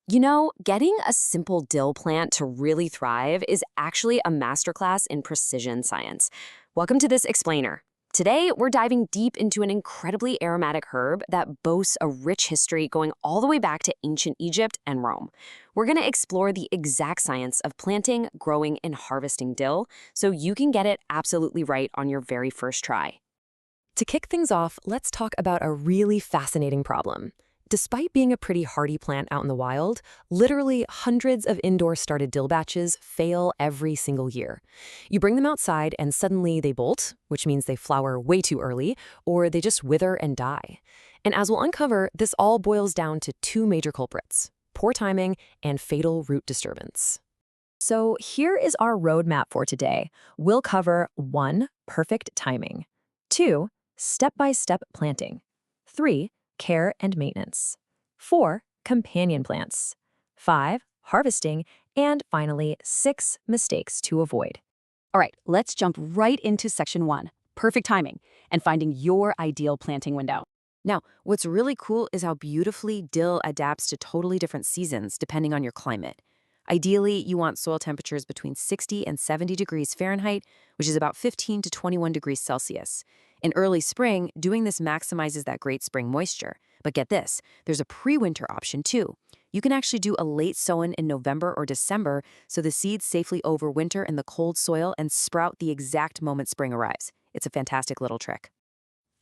You know, getting a simple dill plant to really thrive is actually a masterclass in precision science. Welcome to this explainer. Today, we're diving deep into an incredibly aromatic herb that boasts a rich history going all the way back to ancient Egypt and Rome. We're going to explore the exact science of planting, growing, and harvesting dill so you can get it absolutely right on your very first try. To kick things off, let's talk about a really fascinating problem. Despite being a pretty hardy plant out in the wild, literally hundreds of indoor-started dill batches fail every single year. You bring them outside and suddenly they bolt, which means they flower way too early, or they just wither and die. And as we'll uncover, this all boils down to two major culprits: poor timing and fatal root disturbance. So here is our roadmap for today. We'll cover 1. Perfect timing. 2. Step-by-step planting. 3. Care and maintenance. 4. Companion plants. 5. Harvesting. And finally, 6 mistakes to avoid. All right, let's jump right into section 1, perfect timing, and finding your ideal planting window. Now, what's really cool is how beautifully dill adapts to totally different seasons depending on your climate. Ideally, you want soil temperatures between 60 and 70 degrees Fahrenheit, which is about 15 to 21 degrees Celsius. In early spring, doing this maximizes that great spring moisture. But get this, there's a pre-winter option too. You can actually do a late sown in November or December so the seeds safely overwinter in the cold soil and sprout the exact moment spring arrives. It's a fantastic little trick.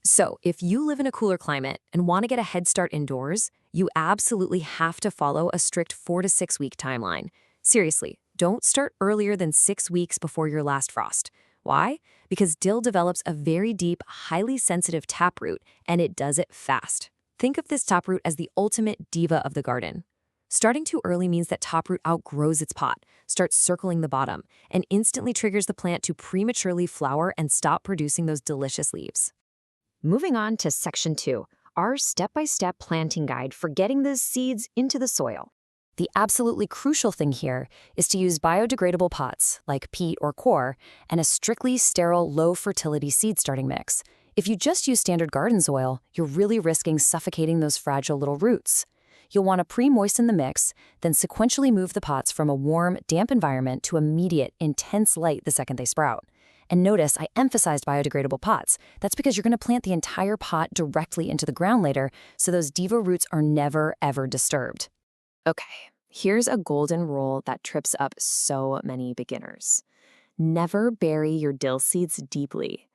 So, if you live in a cooler climate and want to get a head start indoors, you absolutely have to follow a strict 4 to 6 week timeline. Seriously, don't start earlier than 6 weeks before your last frost. Why? Because dill develops a very deep, highly sensitive taproot, and it does it fast. Think of this taproot as the ultimate diva of the garden. Starting too early means that taproot outgrows its pot, starts circling the bottom, and instantly triggers the plant to prematurely flower and stop producing those delicious leaves. Moving on to section 2, our step-by-step planting guide for getting those seeds into the soil. The absolutely crucial thing here is to use biodegradable pots, like peat or coir, and a strictly sterile, low-fertility seed starting mix. If you just use standard garden soil, you're really risking suffocating those fragile little roots. You'll want to pre-moisten the mix, then sequentially move the pots from a warm, damp environment to immediate, intense light the second they sprout. And notice I emphasized biodegradable pots. That's because you're going to plant the entire pot directly into the ground later, so those diva roots are never, ever disturbed. Okay, here's a golden rule that trips up so many beginners. Never bury your dill seeds deeply.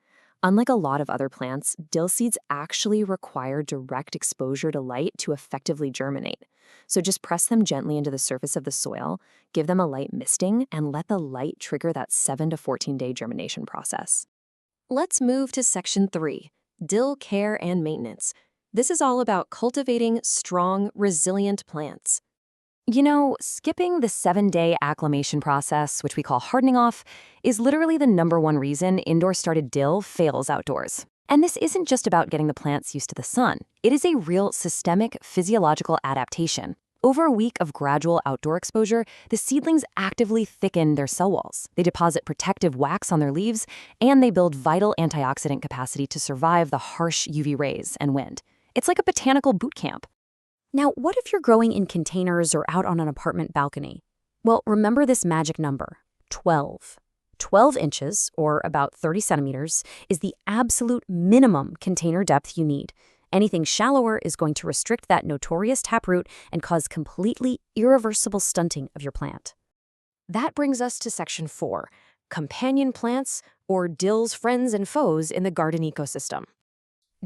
Unlike a lot of other plants, dill seeds actually require direct exposure to light to effectively germinate. So just press them gently into the surface of the soil, give them a light misting, and let the light trigger that 7 to 14-day germination process. Let's move to section 3, dill care and maintenance. This is all about cultivating strong, resilient plants. You know, skipping the 7-day acclimation process, which we call hardening off, is literally the #1 reason indoor-started dill fails outdoors. And this isn't just about getting the plants used to the sun. It is a real systemic physiological adaptation. Over a week of gradual outdoor exposure, the seedlings actively thicken their cell walls. They deposit protective wax on their leaves, and they build vital antioxidant capacity to survive the harsh UV rays and wind. It's like a botanical boot camp. Now, what if you're growing in containers or out on an apartment balcony? Well, remember this magic number, 12. 12 inches, or about 30 centimeters, is the absolute minimum container depth you need. Anything shallower is going to restrict that notorious taproot and cause completely irreversible stunting of your plant. That brings us to section 4, companion plants, or dill's friends and foes in the garden ecosystem.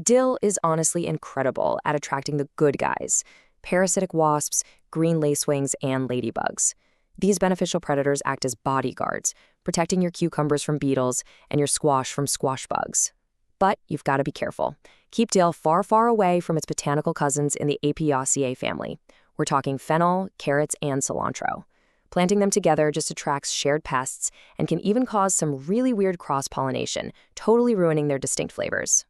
Dill is honestly incredible at attracting the good guys: parasitic wasps, green lacewings, and ladybugs. These beneficial predators act as bodyguards, protecting your cucumbers from beetles and your squash from squash bugs. But you've got to be careful. Keep dill far, far away from its botanical cousins in the Apiaceae family. We're talking fennel, carrots, and cilantro. Planting them together just attracts shared pests and can even cause some really weird cross-pollination, totally ruining their distinct flavors.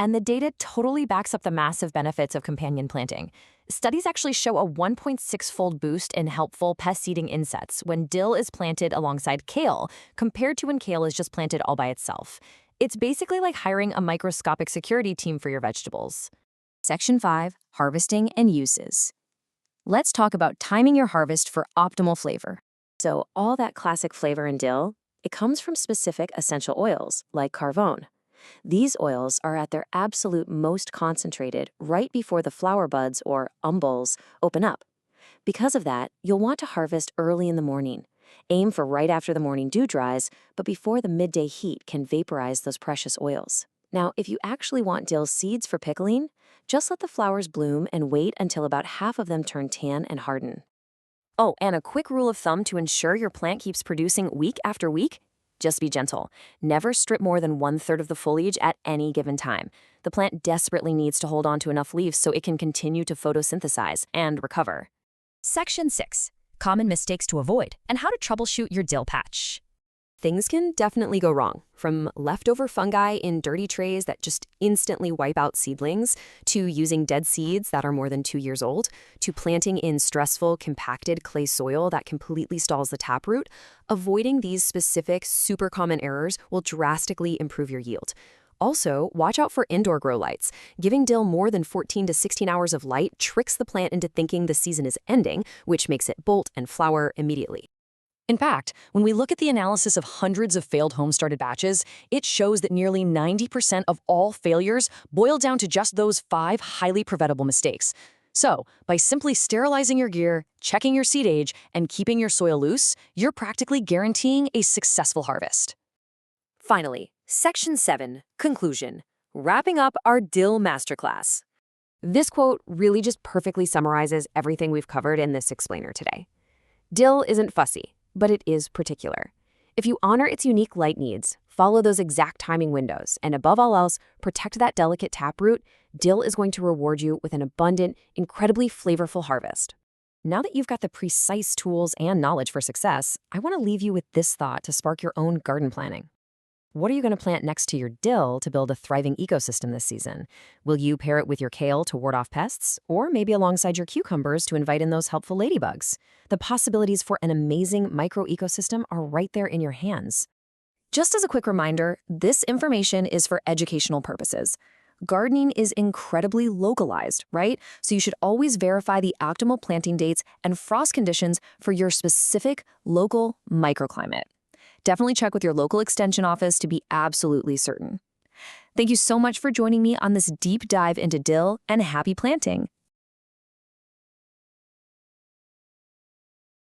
And the data totally backs up the massive benefits of companion planting. Studies actually show a 1.6-fold boost in helpful pest-eating insects when dill is planted alongside kale, compared to when kale is just planted all by itself. It's basically like hiring a microscopic security team for your vegetables. Section 5, harvesting and uses. let's talk about timing your harvest for optimal flavor. So all that classic flavor in dill, it comes from specific essential oils like carvone. These oils are at their absolute most concentrated right before the flower buds, or umbels, open up. Because of that, you'll want to harvest early in the morning. Aim for right after the morning dew dries, but before the midday heat can vaporize those precious oils. Now, if you actually want dill seeds for pickling, just let the flowers bloom and wait until about half of them turn tan and harden. Oh, and a quick rule of thumb to ensure your plant keeps producing week after week: just be gentle. Never strip more than 1/3 of the foliage at any given time. The plant desperately needs to hold on to enough leaves so it can continue to photosynthesize and recover. Section 6. Common mistakes to avoid and how to troubleshoot your dill patch. Things can definitely go wrong, from leftover fungi in dirty trays that just instantly wipe out seedlings, to using dead seeds that are more than 2 years old, to planting in stressful, compacted clay soil that completely stalls the taproot. Avoiding these specific, super common errors will drastically improve your yield. Also, watch out for indoor grow lights. Giving dill more than 14 to 16 hours of light tricks the plant into thinking the season is ending, which makes it bolt and flower immediately. In fact, when we look at the analysis of hundreds of failed home-started batches, it shows that nearly 90% of all failures boil down to just those 5 highly preventable mistakes. So, by simply sterilizing your gear, checking your seed age, and keeping your soil loose, you're practically guaranteeing a successful harvest. Finally, Section 7, Conclusion. Wrapping up our dill masterclass. This quote really just perfectly summarizes everything we've covered in this explainer today. Dill isn't fussy, but it is particular. If you honor its unique light needs, follow those exact timing windows, and above all else, protect that delicate taproot, dill is going to reward you with an abundant, incredibly flavorful harvest. Now that you've got the precise tools and knowledge for success, I want to leave you with this thought to spark your own garden planning. What are you going to plant next to your dill to build a thriving ecosystem this season? Will you pair it with your kale to ward off pests, or maybe alongside your cucumbers to invite in those helpful ladybugs? The possibilities for an amazing micro-ecosystem are right there in your hands. Just as a quick reminder, this information is for educational purposes. Gardening is incredibly localized, right? So you should always verify the optimal planting dates and frost conditions for your specific local microclimate. Definitely check with your local extension office to be absolutely certain. Thank you so much for joining me on this deep dive into dill, and happy planting.